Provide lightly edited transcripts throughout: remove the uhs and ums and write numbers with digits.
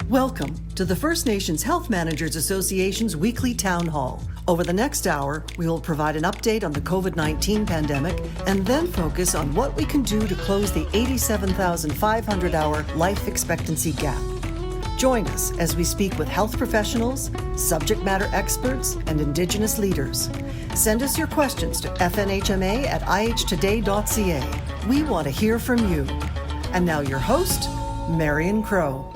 Welcome to the First Nations Health Managers Association's weekly town hall. Over the next hour, we will provide an update on the COVID-19 pandemic and then focus on what we can do to close the 87,500-hour life expectancy gap. Join us as we speak with health professionals, subject matter experts, and Indigenous leaders. Send us your questions to fnhma@ihtoday.ca. We want to hear from you. And now your host, Marion Crow.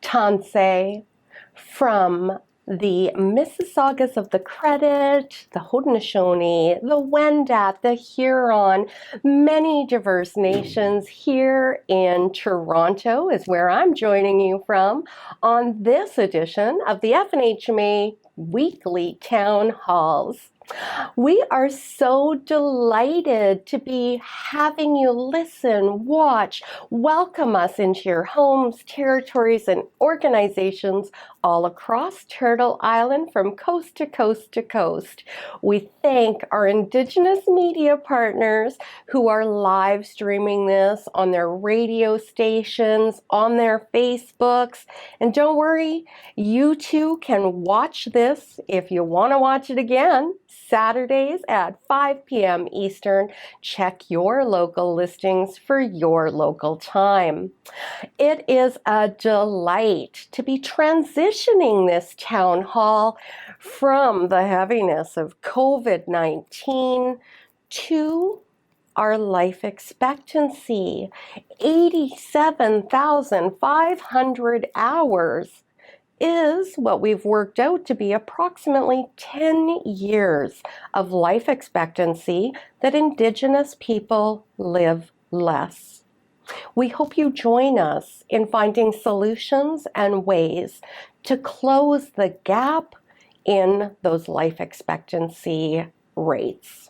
Tansei from the Mississaugas of the Credit, the Haudenosaunee, the Wendat, the Huron, many diverse nations here in Toronto is where I'm joining you from on this edition of the FNHMA Weekly Town Halls. We are so delighted to be having you listen, watch, welcome us into your homes, territories, and organizations all across Turtle Island from coast to coast to coast. We thank our Indigenous media partners who are live streaming this on their radio stations, on their Facebooks. And don't worry, you too can watch this if you want to watch it again. Saturdays at 5 p.m. Eastern. Check your local listings for your local time. It is a delight to be transitioning this town hall from the heaviness of COVID-19 to our life expectancy, 87,500 hours. Is what we've worked out to be approximately 10 years of life expectancy that Indigenous people live less. We hope you join us in finding solutions and ways to close the gap in those life expectancy rates.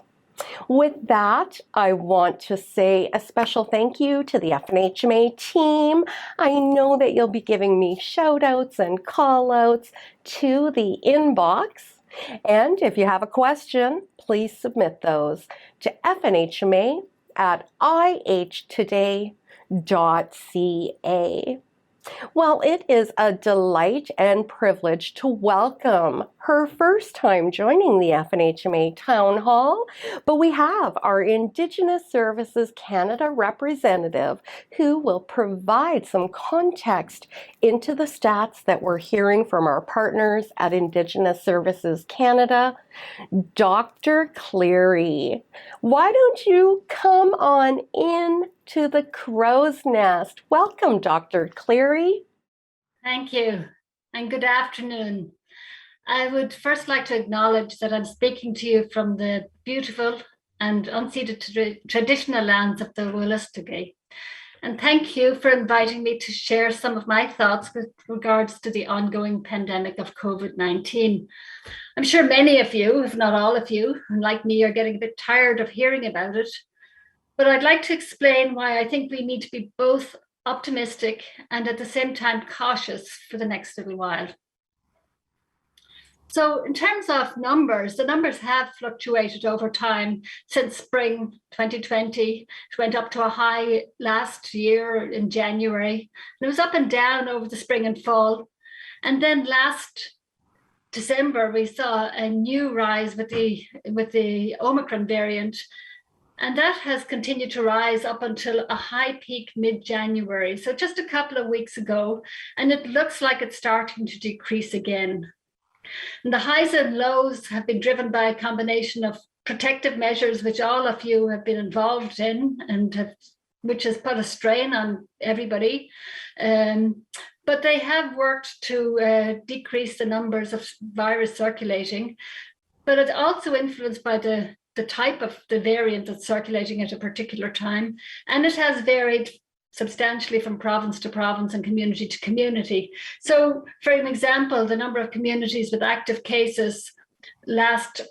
With that, I want to say a special thank you to the FNHMA team. I know that you'll be giving me shout outs and call outs to the inbox. And if you have a question, please submit those to fnhma@ihtoday.ca. Well, it is a delight and privilege to welcome her first time joining the FNHMA Town Hall, but we have our Indigenous Services Canada representative who will provide some context into the stats that we're hearing from our partners at Indigenous Services Canada, Dr. Cleary. Why don't you come on in to the crow's nest? Welcome, Dr. Cleary. Thank you, and good afternoon. I would first like to acknowledge that I'm speaking to you from the beautiful and unceded traditional lands of the Wolastoqey. And thank you for inviting me to share some of my thoughts with regards to the ongoing pandemic of COVID-19. I'm sure many of you, if not all of you, like me, are getting a bit tired of hearing about it. But I'd like to explain why I think we need to be both optimistic and at the same time cautious for the next little while. So in terms of numbers, the numbers have fluctuated over time since spring 2020. It went up to a high last year in January. And it was up and down over the spring and fall. And then last December, we saw a new rise with the Omicron variant. And that has continued to rise up until a high peak mid-January. So just a couple of weeks ago, and it looks like it's starting to decrease again. And the highs and lows have been driven by a combination of protective measures, which all of you have been involved in, and which has put a strain on everybody. But they have worked to decrease the numbers of virus circulating. But it's also influenced by the type of the variant that's circulating at a particular time. And it has varied substantially from province to province and community to community. So for an example, the number of communities with active cases last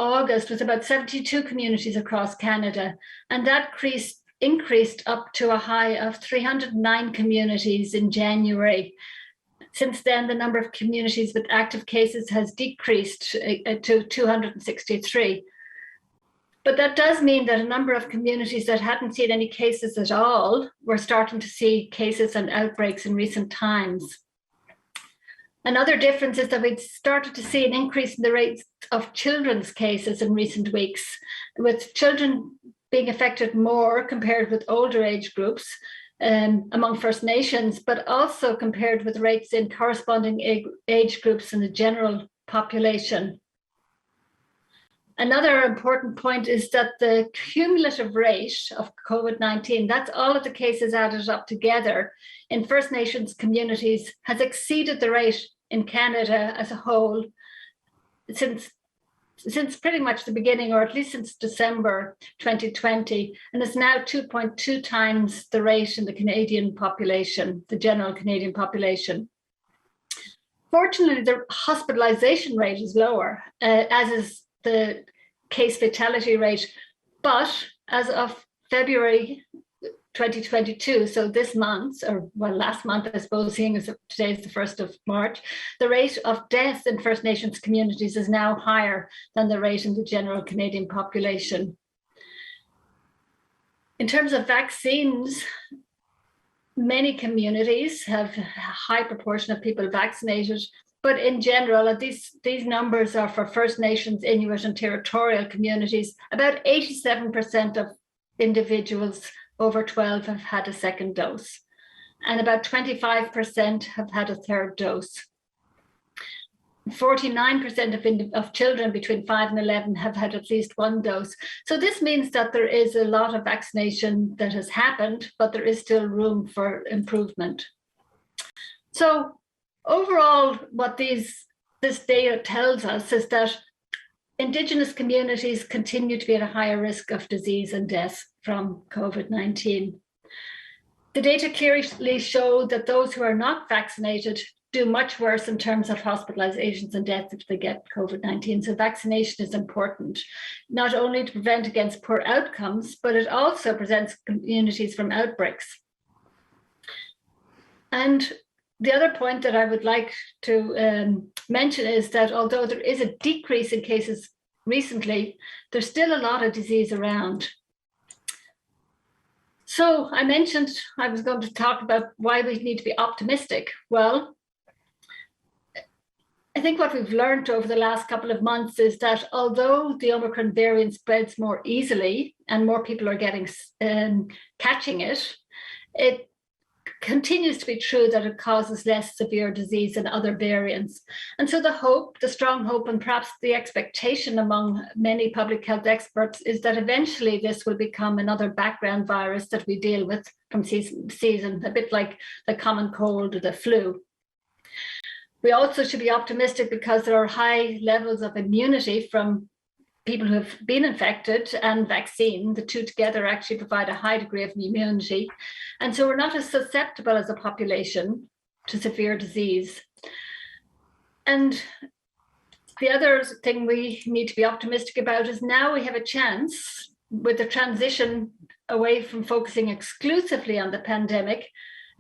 August was about 72 communities across Canada. And that increased up to a high of 309 communities in January. Since then, the number of communities with active cases has decreased to 263. But that does mean that a number of communities that hadn't seen any cases at all were starting to see cases and outbreaks in recent times. Another difference is that we'd started to see an increase in the rates of children's cases in recent weeks, with children being affected more compared with older age groups among First Nations, but also compared with rates in corresponding age groups in the general population. Another important point is that the cumulative rate of COVID-19, that's all of the cases added up together in First Nations communities, has exceeded the rate in Canada as a whole since pretty much the beginning, or at least since December 2020, and is now 2.2 times the rate in the Canadian population, the general Canadian population. Fortunately, the hospitalization rate is lower, as is the case fatality rate. But as of February 2022, so this month, or well, last month, I suppose, seeing as today is the 1st of March, the rate of death in First Nations communities is now higher than the rate in the general Canadian population. In terms of vaccines, many communities have a high proportion of people vaccinated, but in general, these numbers are for First Nations, Inuit, and territorial communities. About 87% of individuals over 12 have had a second dose, and about 25% have had a third dose. 49% of children between 5 and 11 have had at least one dose. So this means that there is a lot of vaccination that has happened, but there is still room for improvement. So overall, what this data tells us is that Indigenous communities continue to be at a higher risk of disease and death from COVID-19. The data clearly show that those who are not vaccinated do much worse in terms of hospitalizations and deaths if they get COVID-19. So vaccination is important, not only to prevent against poor outcomes, but it also prevents communities from outbreaks. And the other point that I would like to mention is that although there is a decrease in cases recently, there's still a lot of disease around. So I mentioned I was going to talk about why we need to be optimistic. Well, I think what we've learned over the last couple of months is that although the Omicron variant spreads more easily and more people are catching it, it continues to be true that it causes less severe disease than other variants. And so the strong hope, and perhaps the expectation among many public health experts is that eventually this will become another background virus that we deal with from season to season, a bit like the common cold or the flu. We also should be optimistic because there are high levels of immunity from people who have been infected and vaccine. The two together actually provide a high degree of immunity. And so we're not as susceptible as a population to severe disease. And the other thing we need to be optimistic about is now we have a chance with the transition away from focusing exclusively on the pandemic,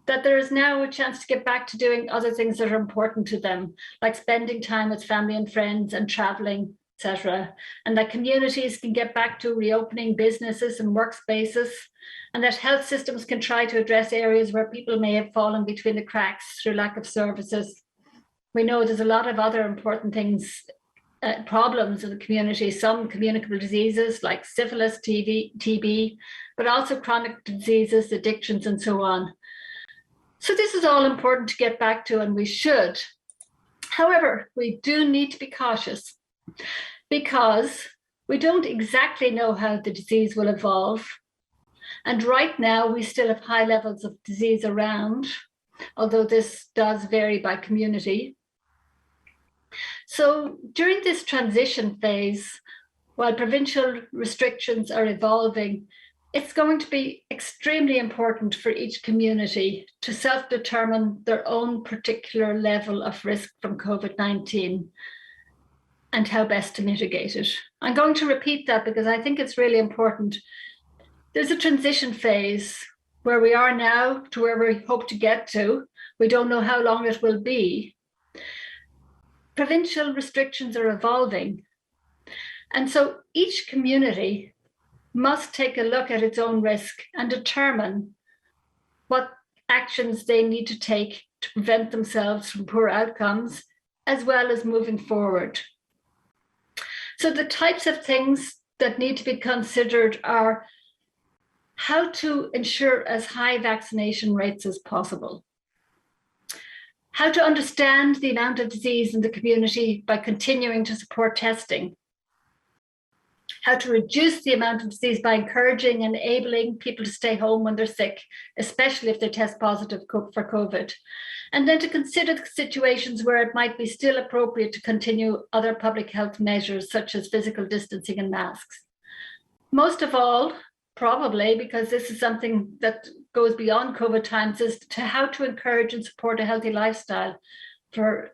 that there is now a chance to get back to doing other things that are important to them, like spending time with family and friends and traveling, etc., and that communities can get back to reopening businesses and workspaces, and that health systems can try to address areas where people may have fallen between the cracks through lack of services. We know there's a lot of other important things, problems in the community, some communicable diseases like syphilis, TB, but also chronic diseases, addictions, and so on. So this is all important to get back to, and we should. However, we do need to be cautious because we don't exactly know how the disease will evolve. And right now, we still have high levels of disease around, although this does vary by community. So during this transition phase, while provincial restrictions are evolving, it's going to be extremely important for each community to self-determine their own particular level of risk from COVID-19 and how best to mitigate it. I'm going to repeat that because I think it's really important. There's a transition phase where we are now to where we hope to get to. We don't know how long it will be. Provincial restrictions are evolving. And so each community must take a look at its own risk and determine what actions they need to take to prevent themselves from poor outcomes, as well as moving forward. So the types of things that need to be considered are how to ensure as high vaccination rates as possible, how to understand the amount of disease in the community by continuing to support testing, how to reduce the amount of disease by encouraging and enabling people to stay home when they're sick, especially if they test positive for COVID, and then to consider the situations where it might be still appropriate to continue other public health measures such as physical distancing and masks. Most of all, probably, because this is something that goes beyond COVID times, is to how to encourage and support a healthy lifestyle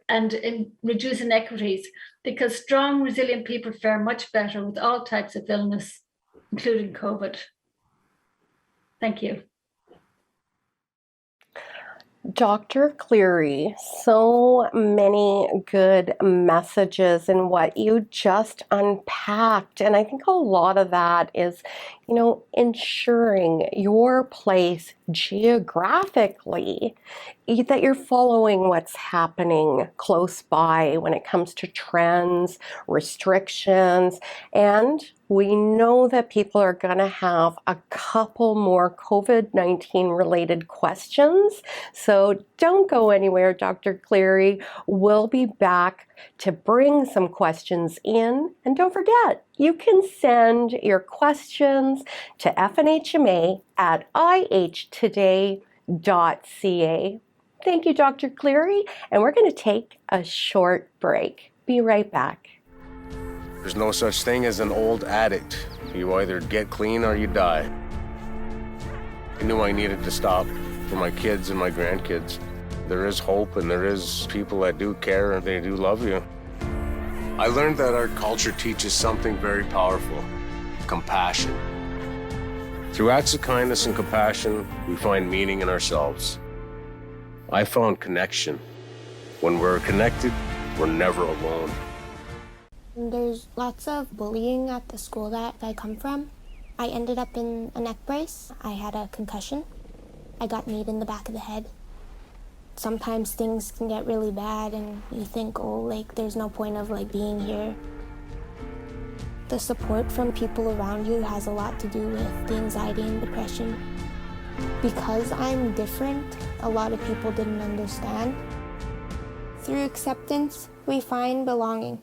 and reduce inequities, because strong, resilient people fare much better with all types of illness, including COVID. Thank you. Dr. Cleary, so many good messages in what you just unpacked. And I think a lot of that is, ensuring your place geographically, that you're following what's happening close by when it comes to trends, restrictions, and we know that people are going to have a couple more COVID-19 related questions. So don't go anywhere, Dr. Cleary. We'll be back to bring some questions in. And don't forget, you can send your questions to FNHMA at ihtoday.ca. Thank you, Dr. Cleary. And we're going to take a short break. Be right back. There's no such thing as an old addict. You either get clean or you die. I knew I needed to stop for my kids and my grandkids. There is hope and there is people that do care and they do love you. I learned that our culture teaches something very powerful: compassion. Through acts of kindness and compassion, we find meaning in ourselves. I found connection. When we're connected, we're never alone. There's lots of bullying at the school that I come from. I ended up in a neck brace. I had a concussion. I got kneed in the back of the head. Sometimes things can get really bad and you think, there's no point of being here. The support from people around you has a lot to do with the anxiety and depression. Because I'm different, a lot of people didn't understand. Through acceptance, we find belonging.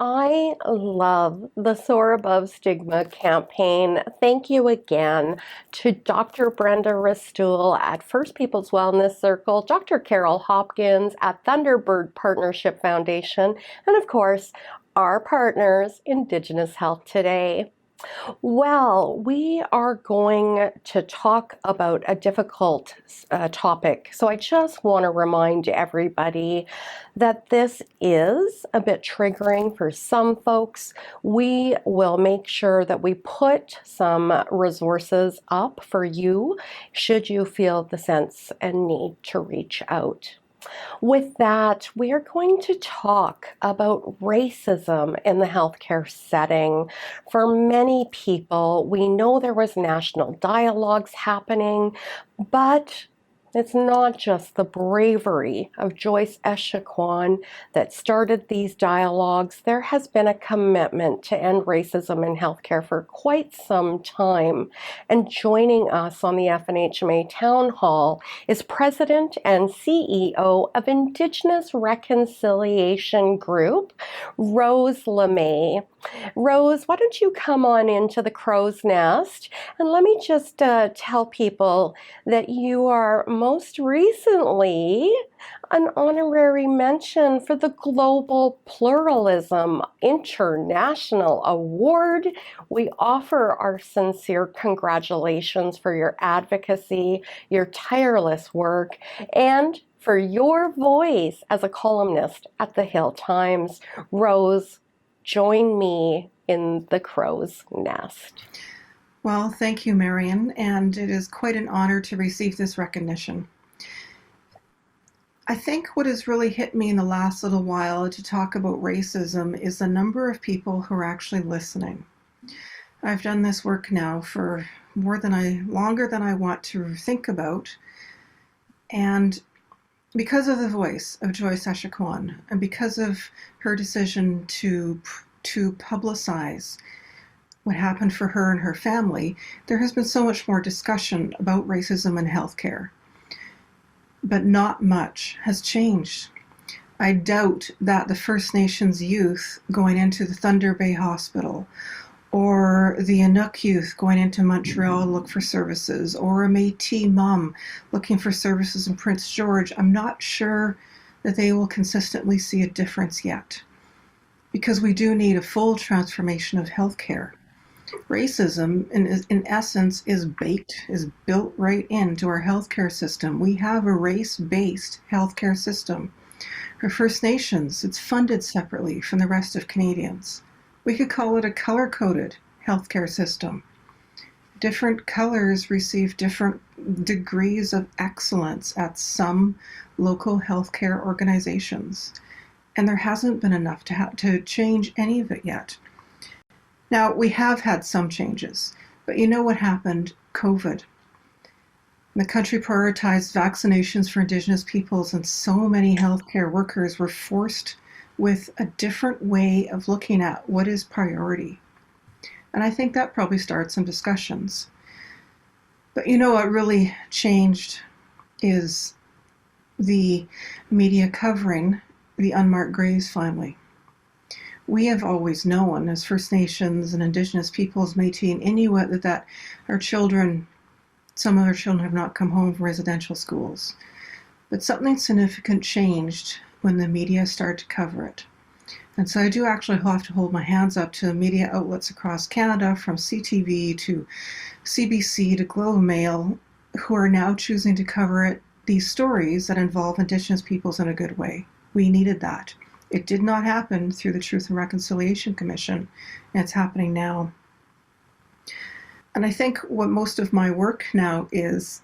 I love the Soar Above Stigma campaign. Thank you again to Dr. Brenda Ristool at First Peoples Wellness Circle, Dr. Carol Hopkins at Thunderbird Partnership Foundation, and of course, our partners, Indigenous Health Today. Well, we are going to talk about a difficult topic. So I just want to remind everybody that this is a bit triggering for some folks. We will make sure that we put some resources up for you should you feel the sense and need to reach out. With that, we are going to talk about racism in the healthcare setting. For many people, we know there was national dialogues happening, but it's not just the bravery of Joyce Echaquan that started these dialogues. There has been a commitment to end racism in healthcare for quite some time. And joining us on the FNHMA Town Hall is President and CEO of Indigenous Reconciliation Group, Rose LeMay. Rose, why don't you come on into the crow's nest and let me just tell people that you are most recently an honorary mention for the Global Pluralism International Award. We offer our sincere congratulations for your advocacy, your tireless work, and for your voice as a columnist at the Hill Times. Rose, join me in the crow's nest. Well, thank you, Marion, and it is quite an honor to receive this recognition. I think what has really hit me in the last little while to talk about racism is the number of people who are actually listening. I've done this work now for longer than I want to think about. And because of the voice of Joyce Echaquan, and because of her decision to publicize what happened for her and her family, there has been so much more discussion about racism in healthcare. But not much has changed. I doubt that the First Nations youth going into the Thunder Bay Hospital, or the Inuk youth going into Montreal to look for services, or a Métis mom looking for services in Prince George, I'm not sure that they will consistently see a difference yet, because we do need a full transformation of healthcare. Racism, in essence, is built right into our healthcare system. We have a race-based healthcare system. For First Nations, it's funded separately from the rest of Canadians. We could call it a color-coded healthcare system. Different colors receive different degrees of excellence at some local healthcare organizations. And there hasn't been enough to change any of it yet. Now, we have had some changes, but you know what happened? COVID. The country prioritized vaccinations for Indigenous peoples, and so many healthcare workers were forced with a different way of looking at what is priority. And I think that probably started some discussions. But you know what really changed is the media covering the unmarked graves finally. We have always known as First Nations and Indigenous peoples, Métis and Inuit, that our children, some of our children have not come home from residential schools. But something significant changed when the media started to cover it. And so I do actually have to hold my hands up to media outlets across Canada, from CTV to CBC to Globe and Mail, who are now choosing to cover these stories that involve Indigenous peoples in a good way. We needed that. It did not happen through the Truth and Reconciliation Commission, and it's happening now. And I think what most of my work now is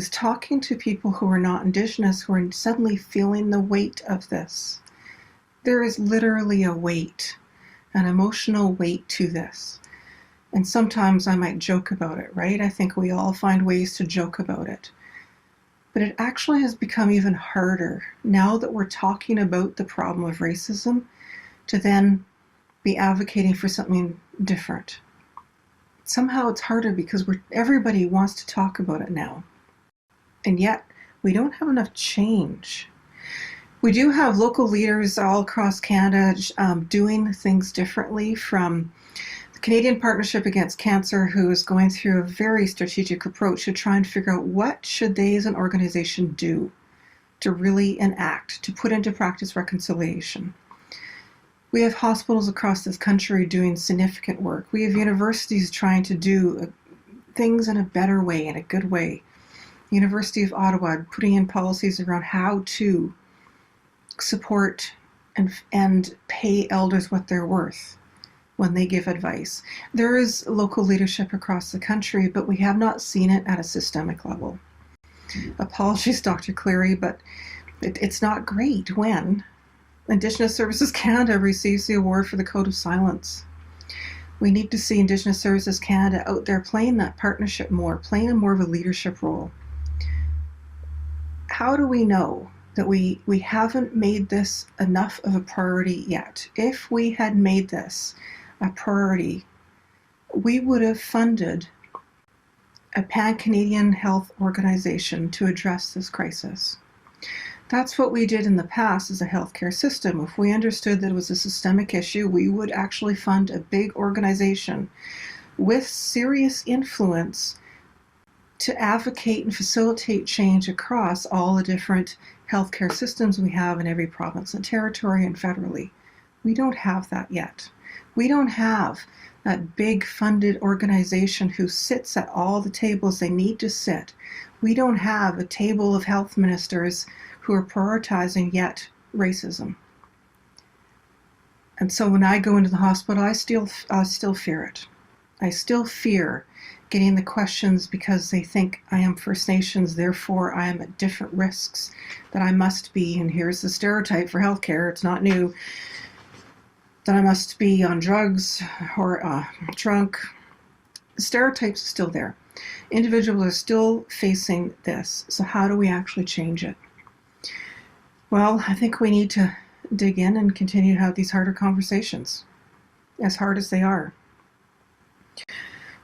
talking to people who are not Indigenous, who are suddenly feeling the weight of this. There is literally a weight, an emotional weight to this. And sometimes I might joke about it, right? I think we all find ways to joke about it. But it actually has become even harder now that we're talking about the problem of racism to then be advocating for something different. Somehow it's harder because everybody wants to talk about it now. And yet we don't have enough change. We do have local leaders all across Canada doing things differently, from the Canadian Partnership Against Cancer, who is going through a very strategic approach to try and figure out what should they as an organization do to really enact, to put into practice reconciliation. We have hospitals across this country doing significant work. We have universities trying to do things in a better way, in a good way. The University of Ottawa putting in policies around how to support and pay elders what they're worth when they give advice. There is local leadership across the country, but we have not seen it at a systemic level. Apologies, Dr. Cleary, but it's not great when Indigenous Services Canada receives the award for the Code of Silence. We need to see Indigenous Services Canada out there playing that partnership more, playing more of a leadership role. How do we know that we haven't made this enough of a priority yet? If we had made this a priority, we would have funded a pan-Canadian health organization to address this crisis. That's what we did in the past as a healthcare system. If we understood that it was a systemic issue, we would actually fund a big organization with serious influence to advocate and facilitate change across all the different healthcare systems we have in every province and territory and federally. We don't have that yet. We don't have that big funded organization who sits at all the tables they need to sit. We don't have a table of health ministers who are prioritizing yet racism. And so when I go into the hospital, I still fear it. I still fear getting the questions because they think I am First Nations, therefore I am at different risks that I must be, and here's the stereotype for healthcare, it's not new. that I must be on drugs or drunk. Stereotypes are still there. Individuals are still facing this. So how do we actually change it? Well, I think we need to dig in and continue to have these harder conversations, as hard as they are.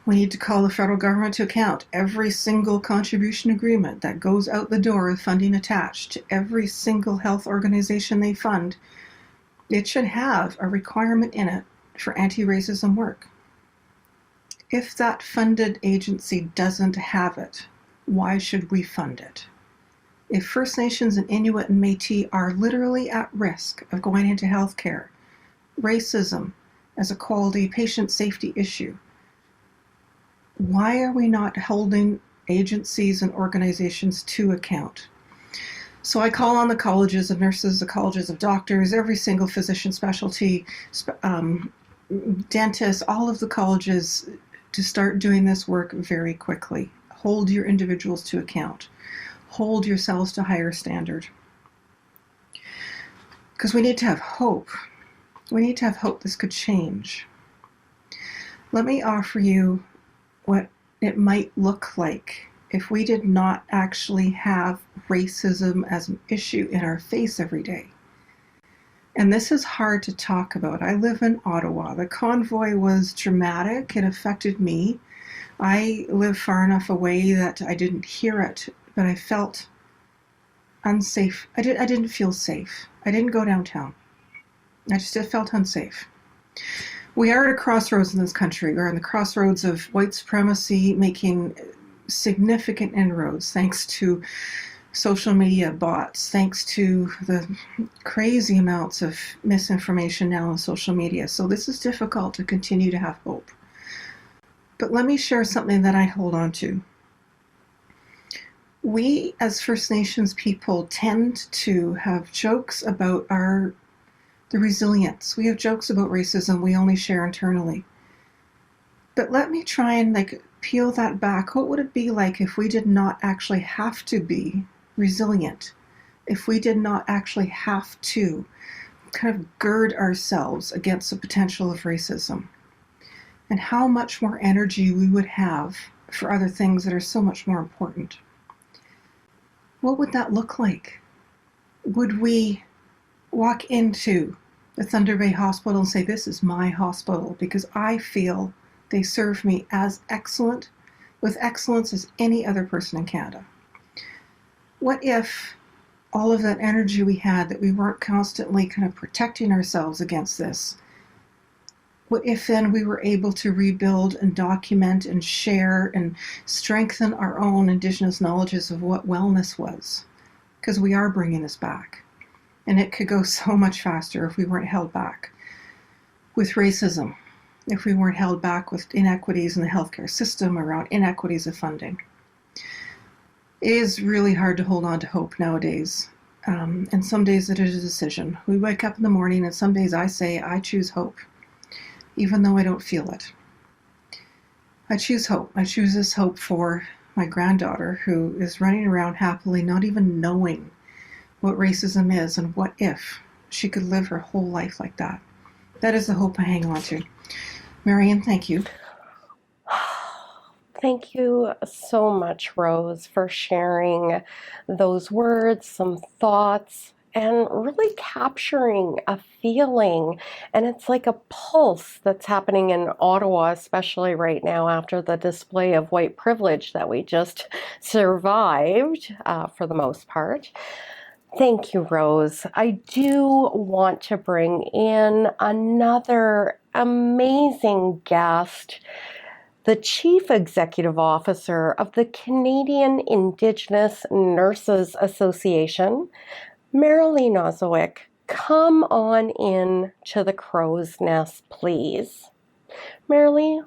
We need to call the federal government to account. Every single contribution agreement that goes out the door with funding attached to every single health organization they fund, it should have a requirement in it for anti-racism work. If that funded agency doesn't have it, why should we fund it? If First Nations and Inuit and Métis are literally at risk of going into healthcare, racism as a quality patient safety issue, why are we not holding agencies and organizations to account? So I call on the colleges of nurses, the colleges of doctors, every single physician specialty, dentists, all of the colleges to start doing this work very quickly. Hold your individuals to account. Hold yourselves to higher standard. Because we need to have hope. We need to have hope this could change. Let me offer you what it might look like if we did not actually have racism as an issue in our face every day. And this is hard to talk about. I live in Ottawa. The convoy was dramatic. It affected me. I live far enough away that I didn't hear it, but I felt unsafe. I didn't feel safe. I didn't go downtown. I just felt unsafe. We are at a crossroads in this country. We're on the crossroads of white supremacy making significant inroads thanks to social media bots, thanks to the crazy amounts of misinformation now on social media. So this is difficult to continue to have hope. But let me share something that I hold on to. We as First Nations people tend to have jokes about the resilience. We have jokes about racism we only share internally. But let me try and peel that back. What would it be like if we did not actually have to be resilient? If we did not actually have to kind of gird ourselves against the potential of racism? And how much more energy we would have for other things that are so much more important. What would that look like? Would we walk into the Thunder Bay Hospital and say, this is my hospital because I feel they serve me as with excellence as any other person in Canada? What if all of that energy we had, that we weren't constantly kind of protecting ourselves against this? What if then we were able to rebuild and document and share and strengthen our own Indigenous knowledges of what wellness was? Because we are bringing this back. And it could go so much faster if we weren't held back with racism, if we weren't held back with inequities in the healthcare system around inequities of funding. It is really hard to hold on to hope nowadays. And some days it is a decision. We wake up in the morning and some days I say, I choose hope, even though I don't feel it. I choose hope. I choose this hope for my granddaughter who is running around happily, not even knowing what racism is and what if she could live her whole life like that. That is the hope I hang on to. Marion, thank you. Thank you so much, Rose, for sharing those words, some thoughts, and really capturing a feeling. And it's like a pulse that's happening in Ottawa, especially right now after the display of white privilege that we just survived for the most part. Thank you, Rose. I do want to bring in another amazing guest, the Chief Executive Officer of the Canadian Indigenous Nurses Association, Marilee Nozowick. Come on in to the Crow's Nest, please. Marilee,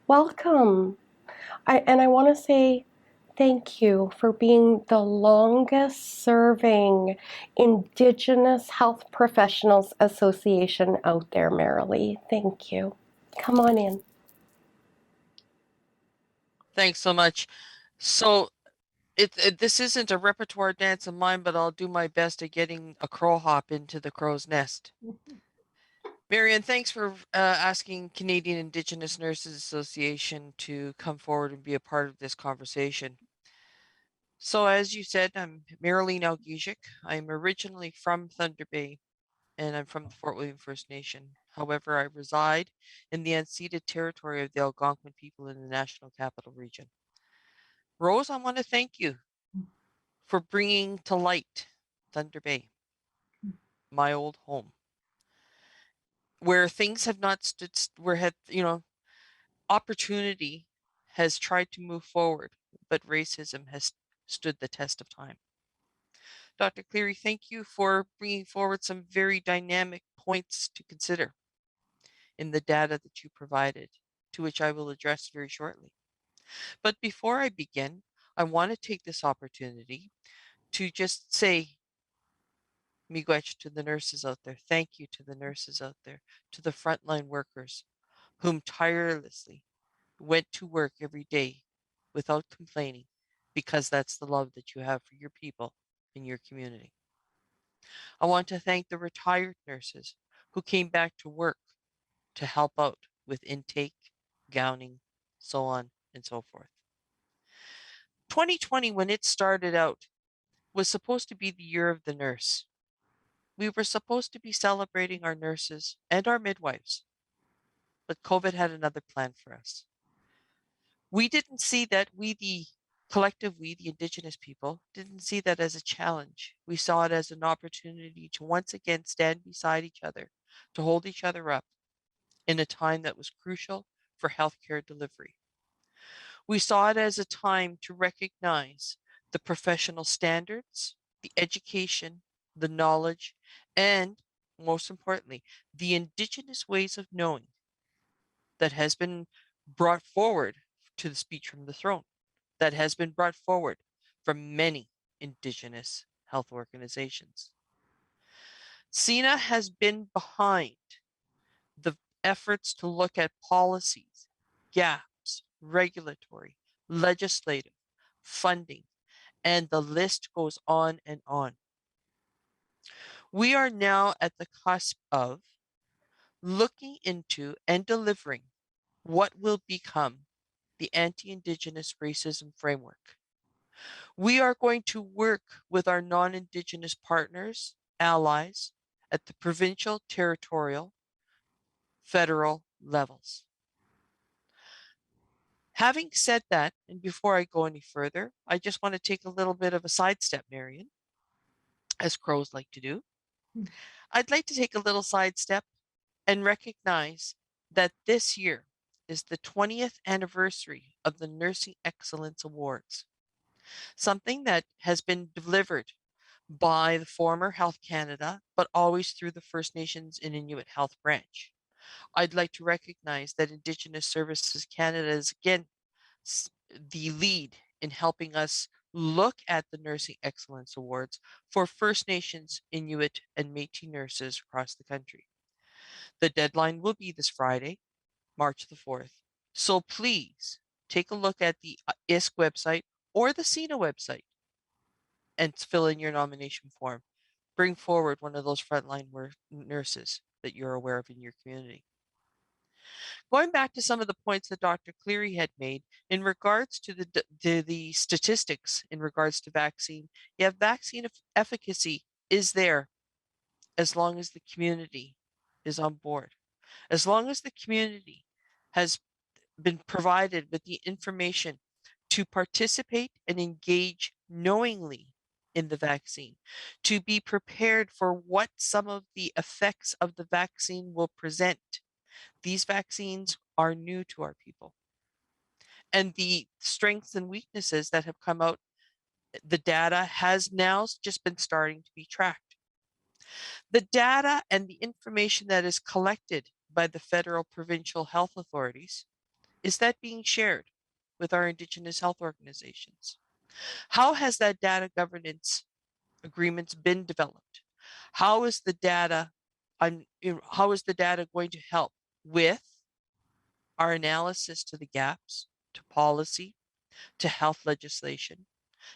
welcome. I want to say thank you for being the longest serving Indigenous Health Professionals Association out there, Marilee. Thank you. Come on in. Thanks so much. So this isn't a repertoire dance of mine, but I'll do my best at getting a crow hop into the crow's nest. Marianne, thanks for asking Canadian Indigenous Nurses Association to come forward and be a part of this conversation. So, as you said, I'm Marilyn Algijic. I'm originally from Thunder Bay, and I'm from the Fort William First Nation. However, I reside in the unceded territory of the Algonquin people in the National Capital Region. Rose, I want to thank you for bringing to light Thunder Bay, my old home, where things have not stood, opportunity has tried to move forward, but racism has stood the test of time. Dr. Cleary, thank you for bringing forward some very dynamic points to consider in the data that you provided, to which I will address very shortly. But before I begin, I want to take this opportunity to just say miigwech to the nurses out there. Thank you to the nurses out there, to the frontline workers whom tirelessly went to work every day without complaining because that's the love that you have for your people in your community. I want to thank the retired nurses who came back to work to help out with intake, gowning, so on and so forth. 2020, when it started out, was supposed to be the year of the nurse. We were supposed to be celebrating our nurses and our midwives, but COVID had another plan for us. We didn't see that, we, the Indigenous people, didn't see that as a challenge. We saw it as an opportunity to once again stand beside each other, to hold each other up in a time that was crucial for healthcare delivery. We saw it as a time to recognize the professional standards, the education, the knowledge, and most importantly, the Indigenous ways of knowing that has been brought forward to the speech from the throne, that has been brought forward from many Indigenous health organizations. CINA has been behind the efforts to look at policies, gaps, regulatory, legislative, funding, and the list goes on and on. We are now at the cusp of looking into and delivering what will become the anti-Indigenous racism framework. We are going to work with our non-Indigenous partners, allies, at the provincial, territorial, federal levels. Having said that, and before I go any further, I just want to take a little bit of a sidestep, Marion, as crows like to do. I'd like to take a little sidestep and recognize that this year is the 20th anniversary of the Nursing Excellence Awards, something that has been delivered by the former Health Canada, but always through the First Nations and Inuit Health Branch. I'd like to recognize that Indigenous Services Canada is again the lead in helping us look at the Nursing Excellence Awards for First Nations, Inuit, and Métis nurses across the country. The deadline will be this Friday, March the 4th. So please take a look at the ISC website or the CINA website and fill in your nomination form. Bring forward one of those frontline nurses that you're aware of in your community. Going back to some of the points that Dr. Cleary had made in regards to the statistics in regards to vaccine, yeah, vaccine efficacy is there as long as the community is on board, as long as the community has been provided with the information to participate and engage knowingly in the vaccine, to be prepared for what some of the effects of the vaccine will present. These vaccines are new to our people. And the strengths and weaknesses that have come out, the data has now just been starting to be tracked. The data and the information that is collected by the federal provincial health authorities, is that being shared with our Indigenous health organizations? How has that data governance agreements been developed? How is the data how is the data going to help with our analysis to the gaps, to policy, to health legislation,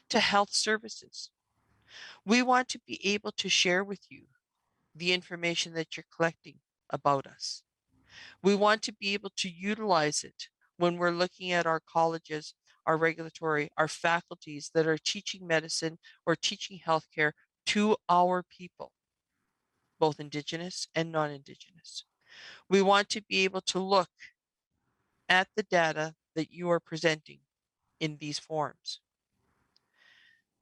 to health services? We want to be able to share with you the information that you're collecting about us. We want to be able to utilize it when we're looking at our colleges, our regulatory, our faculties that are teaching medicine or teaching healthcare to our people, both Indigenous and non-Indigenous. We want to be able to look at the data that you are presenting in these forums.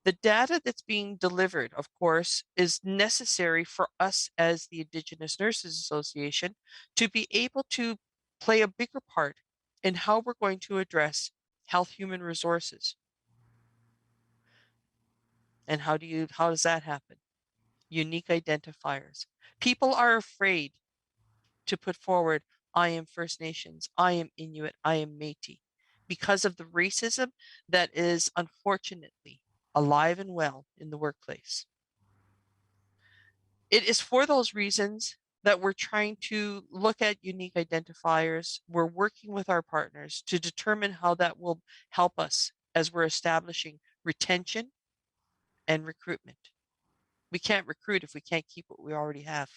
The data that's being delivered, of course, is necessary for us as the Indigenous Nurses Association to be able to play a bigger part in how we're going to address health human resources. And how does that happen? Unique identifiers. People are afraid to put forward, I am First Nations, I am Inuit, I am Métis, because of the racism that is unfortunately alive and well in the workplace. It is for those reasons that we're trying to look at unique identifiers. We're working with our partners to determine how that will help us as we're establishing retention and recruitment. We can't recruit if we can't keep what we already have.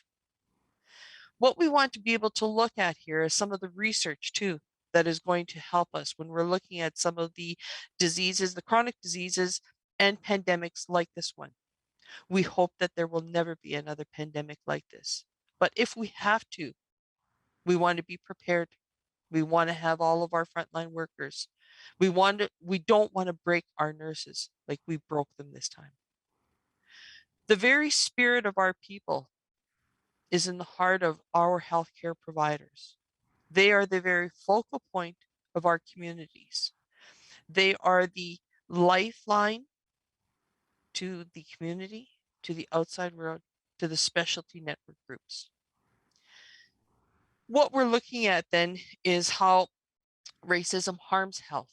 What we want to be able to look at here is some of the research too that is going to help us when we're looking at some of the diseases, the chronic diseases and pandemics like this one. We hope that there will never be another pandemic like this. But if we have to, we want to be prepared. We want to have all of our frontline workers. We don't want to break our nurses like we broke them this time. The very spirit of our people is in the heart of our healthcare providers. They are the very focal point of our communities. They are the lifeline to the community, to the outside world, to the specialty network groups. What we're looking at then is how racism harms health.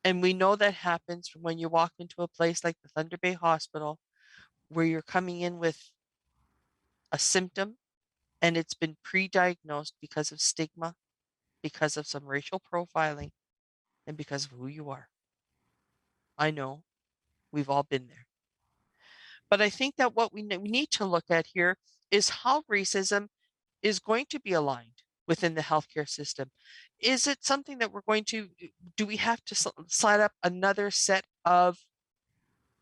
And we know that happens when you walk into a place like the Thunder Bay Hospital, where you're coming in with a symptom and it's been pre-diagnosed because of stigma, because of some racial profiling, and because of who you are. I know we've all been there. But I think that what we need to look at here is how racism is going to be aligned within the healthcare system. Is it something that do we have to set up another set of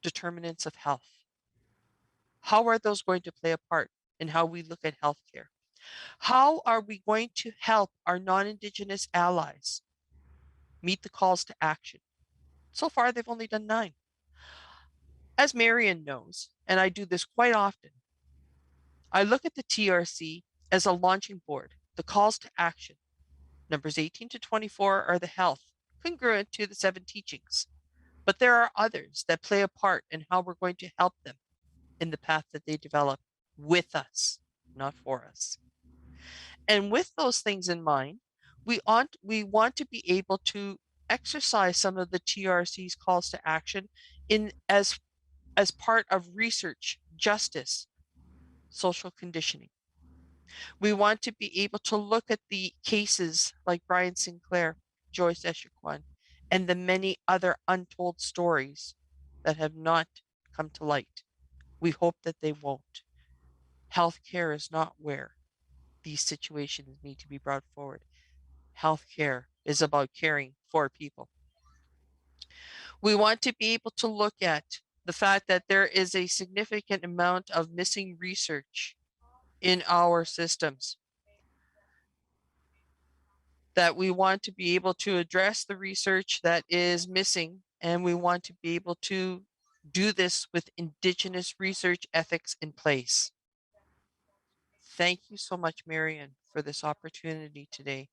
determinants of health? How are those going to play a part in how we look at healthcare? How are we going to help our non-Indigenous allies meet the calls to action? So far, they've only done 9. As Marion knows, and I do this quite often, I look at the TRC as a launching board, the calls to action. Numbers 18 to 24 are the health, congruent to the 7 teachings. But there are others that play a part in how we're going to help them in the path that they develop with us, not for us. And with those things in mind, we want to be able to exercise some of the TRC's calls to action as part of research, justice, social conditioning. We want to be able to look at the cases like Brian Sinclair, Joyce Echequan, and the many other untold stories that have not come to light. We hope that they won't. Healthcare is not where these situations need to be brought forward. Healthcare is about caring for people. We want to be able to look at the fact that there is a significant amount of missing research in our systems, that we want to be able to address the research that is missing, and we want to be able to do this with Indigenous research ethics in place. Thank you so much, Marion, for this opportunity today.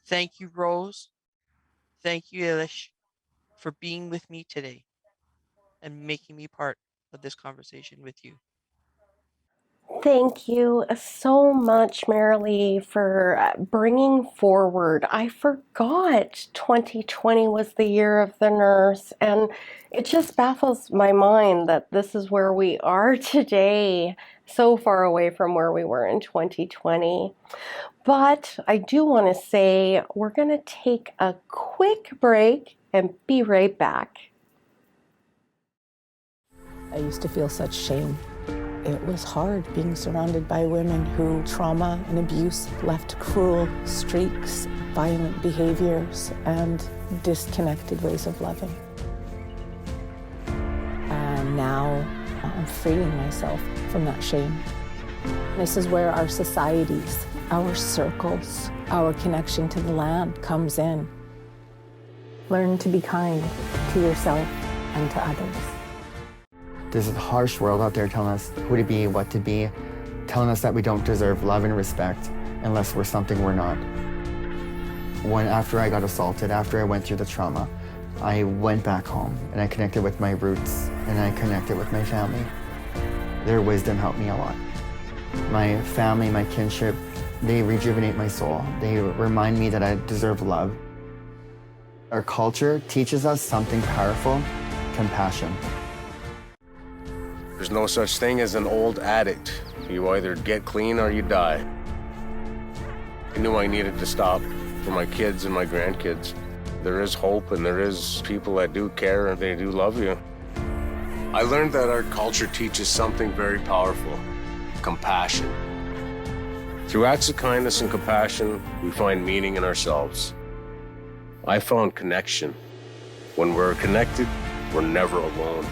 Thank you, Rose. Thank you, Elish, for being with me today and making me part of this conversation with you. Thank you so much, Marilee, for bringing forward. I forgot 2020 was the year of the nurse, and it just baffles my mind that this is where we are today, so far away from where we were in 2020. But I do want to say we're going to take a quick break and be right back. I used to feel such shame. It was hard being surrounded by women who trauma and abuse left cruel streaks, violent behaviors, and disconnected ways of loving. And now I'm freeing myself from that shame. This is where our societies, our circles, our connection to the land comes in. Learn to be kind to yourself and to others. There's a harsh world out there telling us who to be, what to be, telling us that we don't deserve love and respect unless we're something we're not. After I got assaulted, after I went through the trauma, I went back home and I connected with my roots and I connected with my family. Their wisdom helped me a lot. My family, my kinship, they rejuvenate my soul. They remind me that I deserve love. Our culture teaches us something powerful: compassion. There's no such thing as an old addict. You either get clean or you die. I knew I needed to stop for my kids and my grandkids. There is hope and there is people that do care and they do love you. I learned that our culture teaches something very powerful: compassion. Through acts of kindness and compassion, we find meaning in ourselves. I found connection. When we're connected, we're never alone.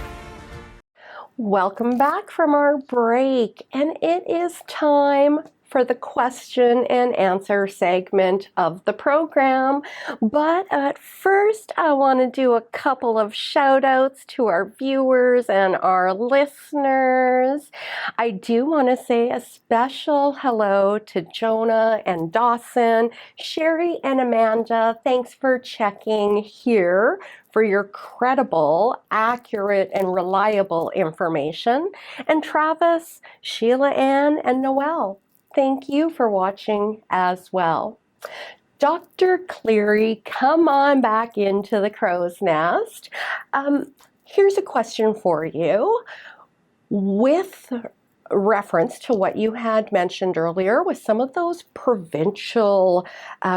Welcome back from our break, and it is time for the question and answer segment of the program. But at first, I want to do a couple of shout outs to our viewers and our listeners. I do want to say a special hello to Jonah and Dawson, Sherry and Amanda. Thanks for checking here for your credible, accurate, and reliable information. And Travis, Sheila Ann, and Noelle, thank you for watching as well. Dr. Cleary, come on back into the crow's nest. Here's a question for you. With reference to what you had mentioned earlier, with some of those provincial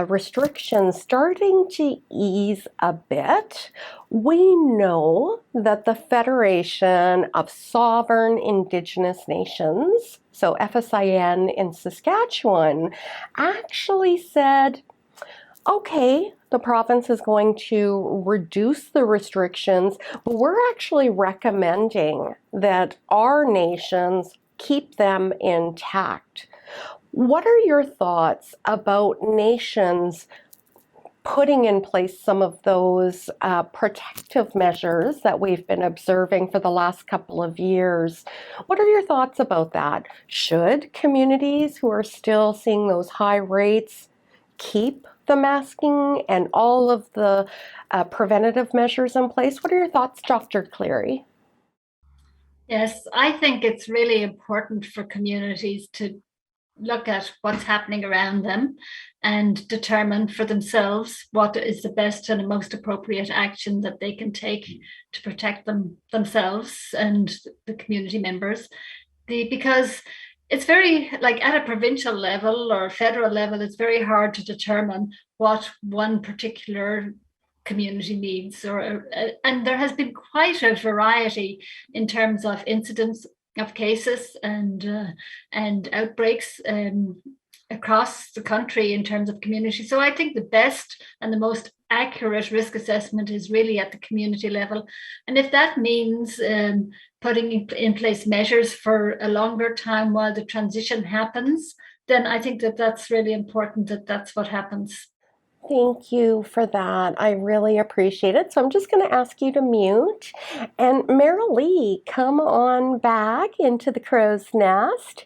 restrictions starting to ease a bit, we know that the Federation of Sovereign Indigenous Nations, so FSIN in Saskatchewan, actually said, okay, the province is going to reduce the restrictions, but we're actually recommending that our nations keep them intact. What are your thoughts about nations putting in place some of those protective measures that we've been observing for the last couple of years? What are your thoughts about that? Should communities who are still seeing those high rates keep the masking and all of the preventative measures in place? What are your thoughts, Dr. Cleary? Yes, I think it's really important for communities to look at what's happening around them and determine for themselves what is the best and the most appropriate action that they can take to protect themselves and the community members. Because it's very, like at a provincial level or federal level, it's very hard to determine what one particular community needs, and there has been quite a variety in terms of incidents of cases and outbreaks across the country in terms of community. So I think the best and the most accurate risk assessment is really at the community level. And if that means putting in place measures for a longer time while the transition happens, then I think that that's really important, that that's what happens. Thank you for that. I really appreciate it. So I'm just going to ask you to mute. And Marilee, come on back into the crow's nest.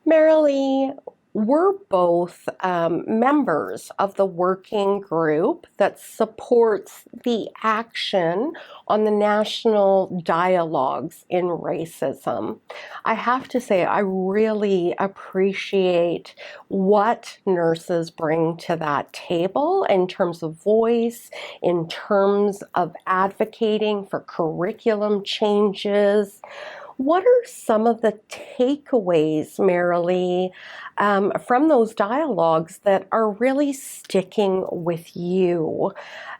Marilee, we're both members of the working group that supports the action on the national dialogues in racism. I have to say, I really appreciate what nurses bring to that table in terms of voice, in terms of advocating for curriculum changes. What are some of the takeaways, Marilee, from those dialogues that are really sticking with you?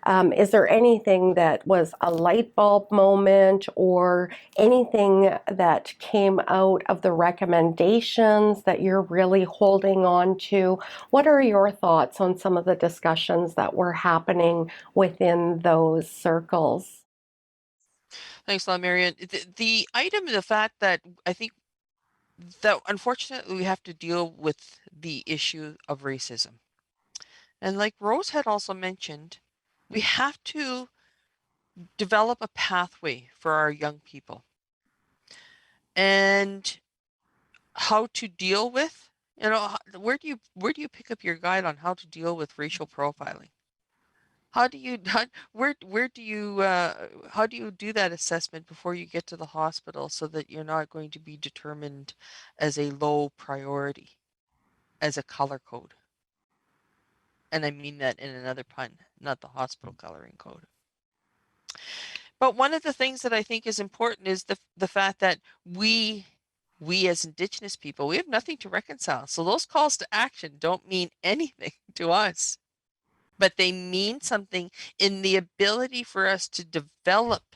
Is there anything that was a light bulb moment or anything that came out of the recommendations that you're really holding on to? What are your thoughts on some of the discussions that were happening within those circles? Thanks a lot, Marion. The item, the fact that I think that unfortunately we have to deal with the issue of racism. And like Rose had also mentioned, we have to develop a pathway for our young people and how to deal with, where do you pick up your guide on how to deal with racial profiling? How do you how do you do that assessment before you get to the hospital so that you're not going to be determined as a low priority, as a color code? And I mean that in another pun, not the hospital coloring code. But one of the things that I think is important is the fact that we as Indigenous people, we have nothing to reconcile. So those calls to action don't mean anything to us, but they mean something in the ability for us to develop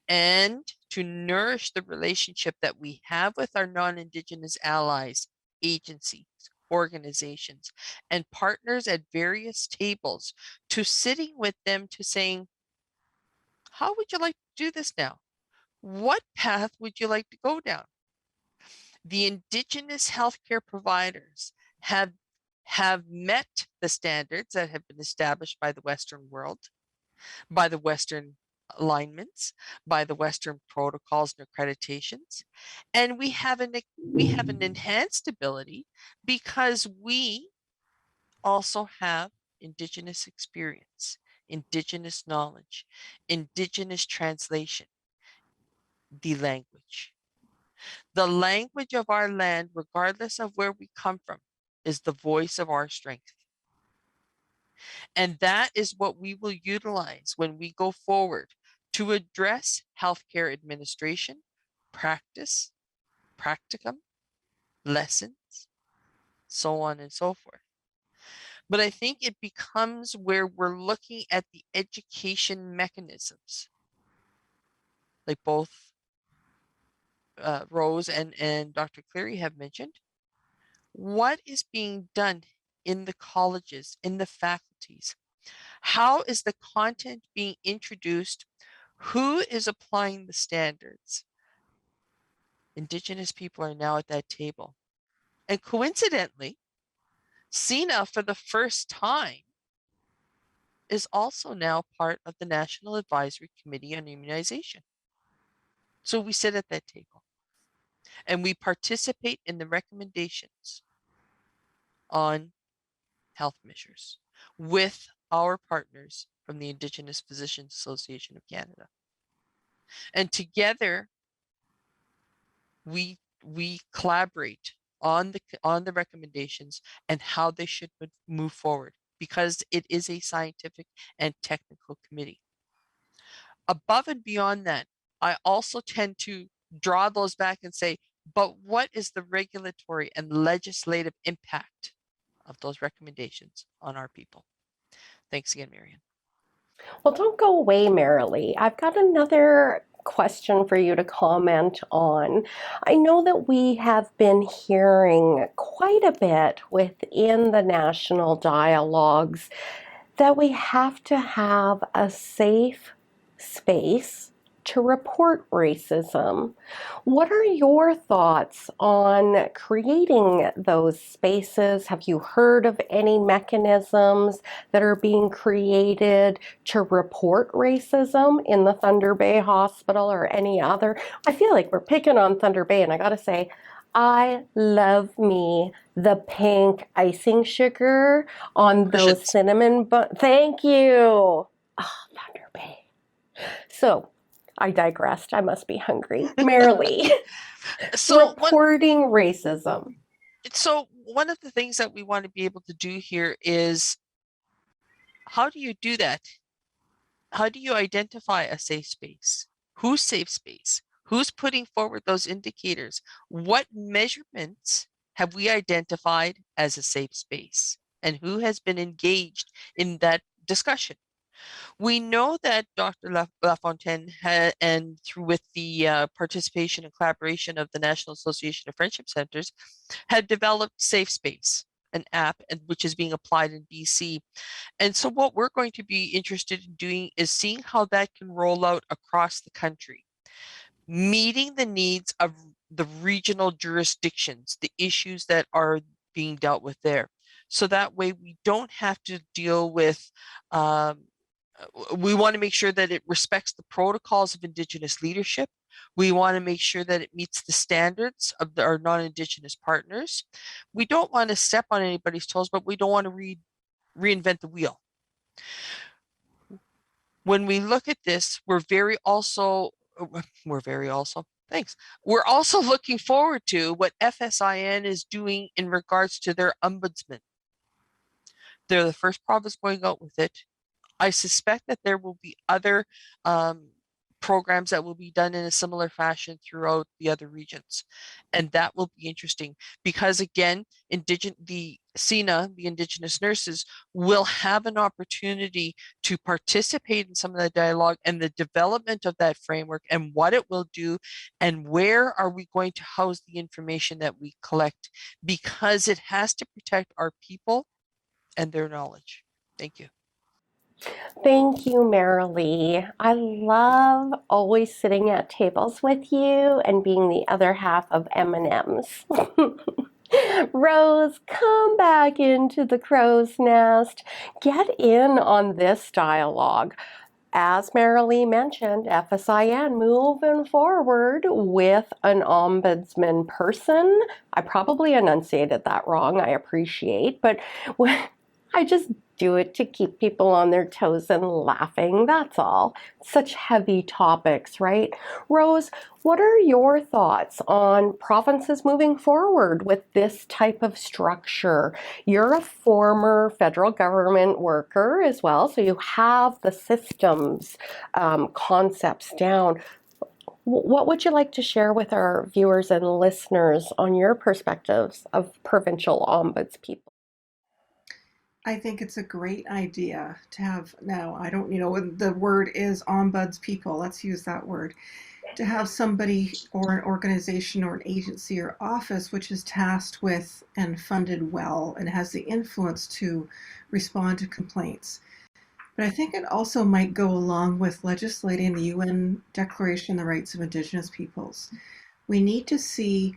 and to nourish the relationship that we have with our non-Indigenous allies, agencies, organizations, and partners at various tables, to sitting with them to saying, how would you like to do this now? What path would you like to go down? The Indigenous healthcare providers have met the standards that have been established by the Western world, by the Western alignments, by the Western protocols and accreditations. And we have an enhanced ability because we also have Indigenous experience, Indigenous knowledge, Indigenous translation, the language. The language of our land, regardless of where we come from, is the voice of our strength. And that is what we will utilize when we go forward to address healthcare administration, practice, practicum, lessons, so on and so forth. But I think it becomes where we're looking at the education mechanisms, like both Rose and Dr. Cleary have mentioned. What is being done in the colleges, in the faculties? How is the content being introduced? Who is applying the standards? Indigenous people are now at that table. And coincidentally, CINA for the first time is also now part of the National Advisory Committee on Immunization. So we sit at that table and we participate in the recommendations on health measures with our partners from the Indigenous Physicians Association of Canada. And together we collaborate on the recommendations and how they should move forward, because it is a scientific and technical committee. Above and beyond that, I also tend to draw those back and say, but what is the regulatory and legislative impact of those recommendations on our people? Thanks again, Marian. Well, don't go away, Marilee. I've got another question for you to comment on. I know that we have been hearing quite a bit within the national dialogues that we have to have a safe space to report racism. What are your thoughts on creating those spaces? Have you heard of any mechanisms that are being created to report racism in the Thunder Bay Hospital or any other? I feel like we're picking on Thunder Bay, and I gotta say, I love me the pink icing sugar on those cinnamon buns. Thank you. Oh, Thunder Bay. So, I digressed. I must be hungry. Marilee, reporting racism. So one of the things that we want to be able to do here is, how do you do that? How do you identify a safe space? Whose safe space? Who's putting forward those indicators? What measurements have we identified as a safe space? And who has been engaged in that discussion? We know that Dr. Lafontaine and through with the participation and collaboration of the National Association of Friendship Centers, had developed Safe Space, an app which is being applied in BC. And so what we're going to be interested in doing is seeing how that can roll out across the country, meeting the needs of the regional jurisdictions, the issues that are being dealt with there. So that way we don't have to deal with we want to make sure that it respects the protocols of Indigenous leadership. We want to make sure that it meets the standards of our non-Indigenous partners. We don't want to step on anybody's toes, but we don't want to reinvent the wheel. When we look at this, we're thanks. We're also looking forward to what FSIN is doing in regards to their ombudsman. They're the first province going out with it. I suspect that there will be other programs that will be done in a similar fashion throughout the other regions. And that will be interesting because, again, the SINA, the Indigenous nurses, will have an opportunity to participate in some of the dialogue and the development of that framework and what it will do and where are we going to house the information that we collect, because it has to protect our people and their knowledge. Thank you. Thank you, Marilee. I love always sitting at tables with you and being the other half of M&Ms. Rose, come back into the crow's nest. Get in on this dialogue. As Marilee mentioned, FSIN moving forward with an ombudsman person. I probably enunciated that wrong, I appreciate, but I just do it to keep people on their toes and laughing, that's all. Such heavy topics, right? Rose, what are your thoughts on provinces moving forward with this type of structure? You're a former federal government worker as well, so you have the systems concepts down. What would you like to share with our viewers and listeners on your perspectives of provincial ombudspeople? I think it's a great idea to have, now I don't, the word is ombudspeople, let's use that word, to have somebody or an organization or an agency or office which is tasked with and funded well and has the influence to respond to complaints. But I think it also might go along with legislating the UN Declaration on the Rights of Indigenous Peoples. We need to see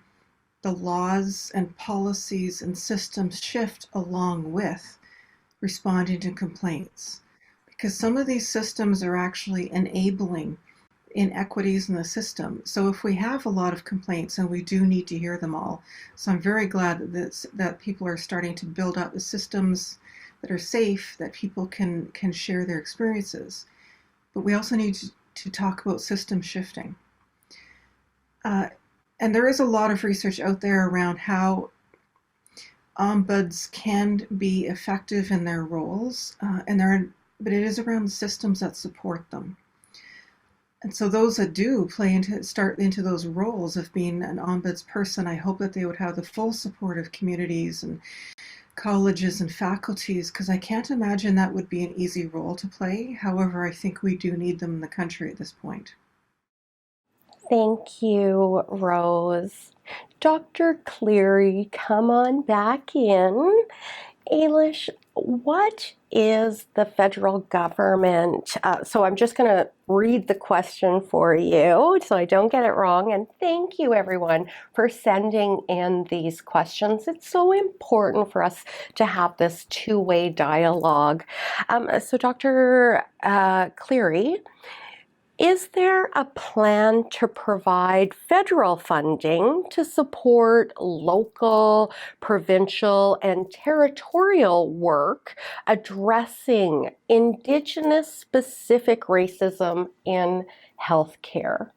the laws and policies and systems shift along with responding to complaints, because some of these systems are actually enabling inequities in the system. So if we have a lot of complaints, and we do need to hear them all, so I'm very glad that people are starting to build up the systems that are safe, that people can share their experiences. But we also need to talk about system shifting. And there is a lot of research out there around how ombuds can be effective in their roles, but it is around the systems that support them. And so those that do start into those roles of being an ombuds person, I hope that they would have the full support of communities and colleges and faculties, because I can't imagine that would be an easy role to play. However, I think we do need them in the country at this point. Thank you, Rose. Dr. Cleary, come on back in. Ailish, what is the federal government? So I'm just going to read the question for you so I don't get it wrong. And thank you, everyone, for sending in these questions. It's so important for us to have this two-way dialogue. So Dr. Cleary, is there a plan to provide federal funding to support local, provincial, and territorial work addressing Indigenous-specific racism in healthcare?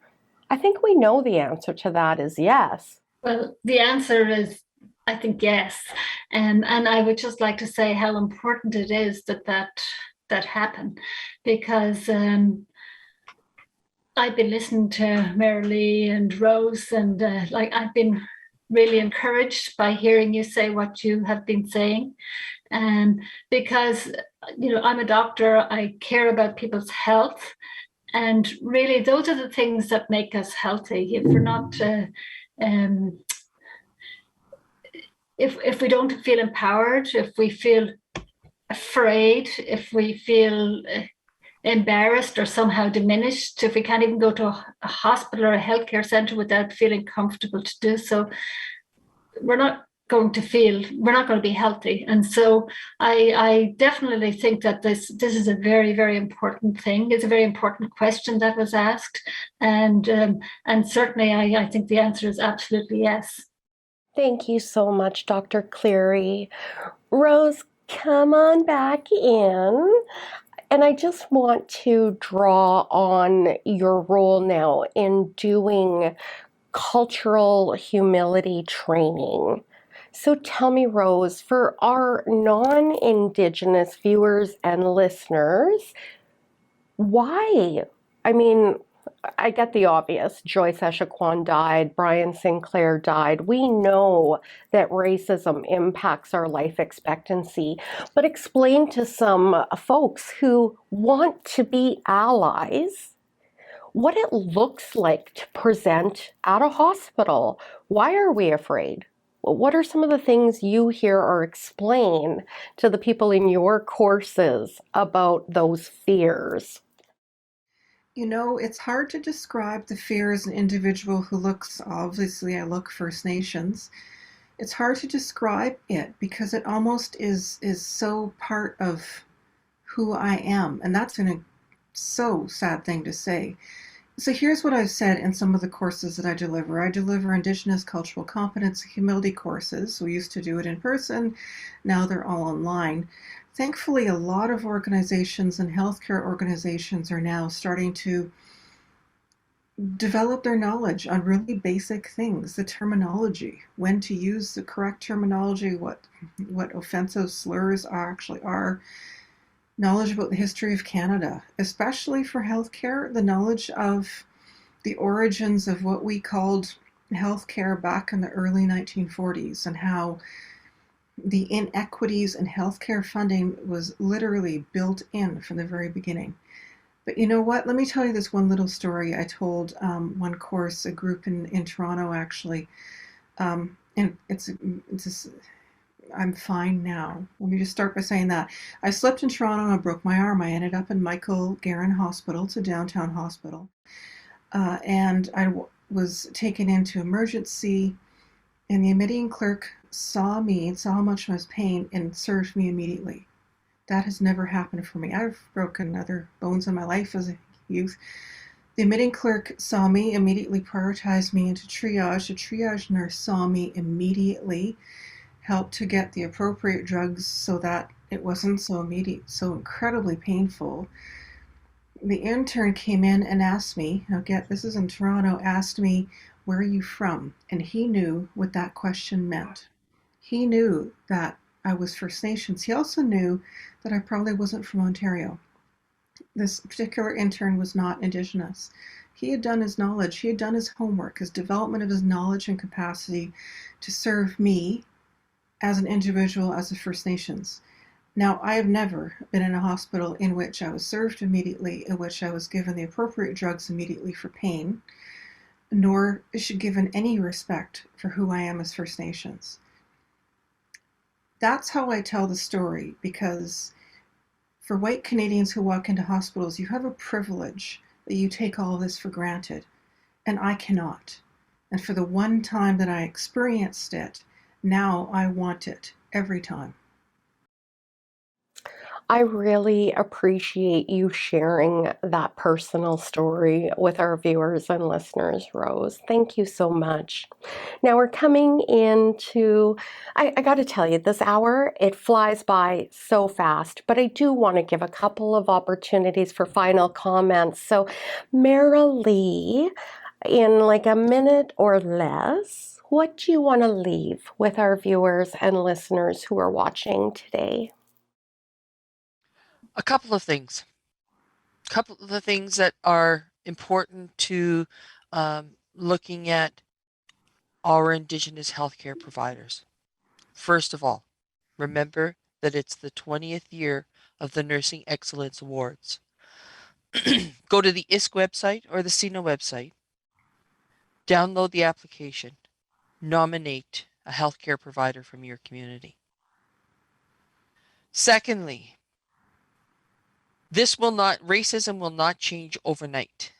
I think we know the answer to that is yes. Well, the answer is, I think, yes. And I would just like to say how important it is that happen, because I've been listening to Marilee and Rose, and I've been really encouraged by hearing you say what you have been saying. Because I'm a doctor, I care about people's health, and really those are the things that make us healthy. If we're not if we don't feel empowered, if we feel afraid, if we feel embarrassed or somehow diminished, if we can't even go to a hospital or a healthcare center without feeling comfortable to do so, we're not going to be healthy. And so I definitely think that this is a very, very important thing. It's a very important question that was asked. And certainly I think the answer is absolutely yes. Thank you so much, Dr. Cleary. Rose, come on back in. And I just want to draw on your role now in doing cultural humility training. So tell me, Rose, for our non-Indigenous viewers and listeners, why? I mean, I get the obvious. Joyce Echaquan died, Brian Sinclair died. We know that racism impacts our life expectancy, but explain to some folks who want to be allies what it looks like to present at a hospital. Why are we afraid? What are some of the things you hear or explain to the people in your courses about those fears? It's hard to describe the fear as an individual who looks, obviously I look First Nations. It's hard to describe it because it almost is so part of who I am. And that's so sad thing to say. So here's what I've said in some of the courses that I deliver. I deliver Indigenous cultural competence humility courses. We used to do it in person. Now they're all online. Thankfully, a lot of organizations and healthcare organizations are now starting to develop their knowledge on really basic things, the terminology, when to use the correct terminology, what offensive slurs actually are, knowledge about the history of Canada, especially for healthcare, the knowledge of the origins of what we called healthcare back in the early 1940s and how the inequities in healthcare funding was literally built in from the very beginning. But you know what? Let me tell you this one little story I told one course, a group in Toronto actually. And I'm fine now. Let me just start by saying that. I slept in Toronto and I broke my arm. I ended up in Michael Garron Hospital. It's a downtown hospital. And I was taken into emergency, and the admitting clerk saw me and saw how much I was pain and served me immediately. That has never happened for me. I've broken other bones in my life as a youth. The admitting clerk saw me, immediately prioritized me into triage. The triage nurse saw me immediately, helped to get the appropriate drugs so that it wasn't so immediate, so incredibly painful. The intern came in and asked me, now get this is in Toronto, asked me, where are you from? And he knew what that question meant. He knew that I was First Nations. He also knew that I probably wasn't from Ontario. This particular intern was not Indigenous. He had done his knowledge, he had done his homework, his development of his knowledge and capacity to serve me as an individual, as a First Nations. Now, I have never been in a hospital in which I was served immediately, in which I was given the appropriate drugs immediately for pain, nor given any respect for who I am as First Nations. That's how I tell the story, because for white Canadians who walk into hospitals, you have a privilege that you take all this for granted, and I cannot. And for the one time that I experienced it, now I want it every time. I really appreciate you sharing that personal story with our viewers and listeners, Rose. Thank you so much. Now we're coming into, I got to tell you, this hour, it flies by so fast, but I do want to give a couple of opportunities for final comments. So Marilee, in like a minute or less, what do you want to leave with our viewers and listeners who are watching today? A couple of things. A couple of the things that are important to looking at our Indigenous healthcare providers. First of all, remember that it's the 20th year of the Nursing Excellence Awards. Go to the ISC website or the CINA website, download the application, nominate a healthcare provider from your community. Secondly, racism will not change overnight.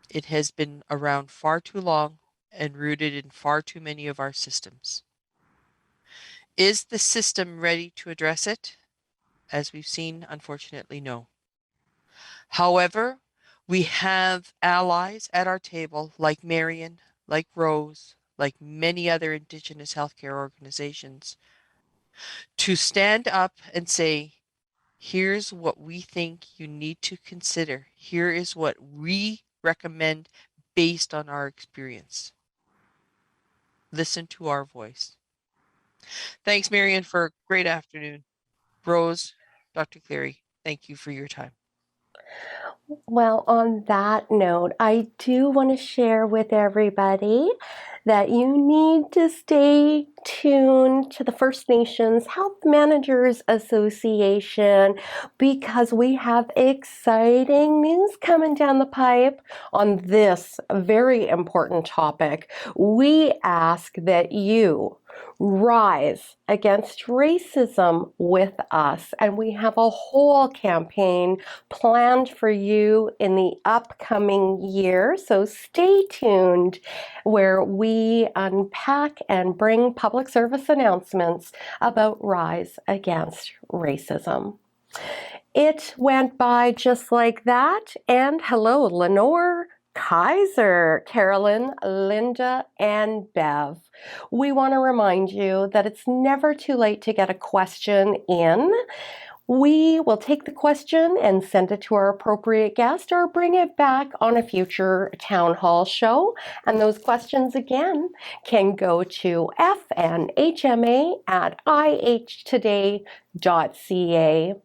It has been around far too long and rooted in far too many of our systems. Is the system ready to address it? As we've seen, unfortunately, no. However, we have allies at our table like Marion, like Rose, like many other Indigenous healthcare organizations to stand up and say, here's what we think you need to consider. Here is what we recommend based on our experience. Listen to our voice. Thanks, Marion, for a great afternoon. Rose, Dr. Cleary, thank you for your time. Well, on that note, I do want to share with everybody that you need to stay tuned to the First Nations Health Managers Association because we have exciting news coming down the pipe on this very important topic. We ask that you rise against racism with us, and we have a whole campaign planned for you in the upcoming year. So stay tuned where we unpack and bring public service announcements about Rise Against Racism. It went by just like that. And hello, Lenore, Kaiser, Carolyn, Linda, and Bev. We want to remind you that it's never too late to get a question in. We will take the question and send it to our appropriate guest or bring it back on a future town hall show. And those questions again can go to FNHMA@ihtoday.ca.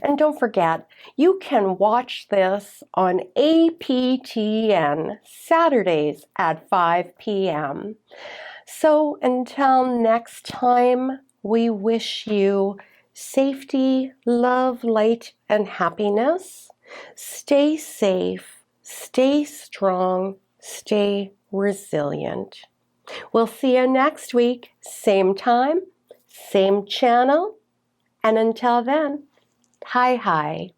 And don't forget, you can watch this on APTN Saturdays at 5 p.m. So until next time, we wish you safety, love, light, and happiness. Stay safe, stay strong, stay resilient. We'll see you next week, same time, same channel. And until then, hi.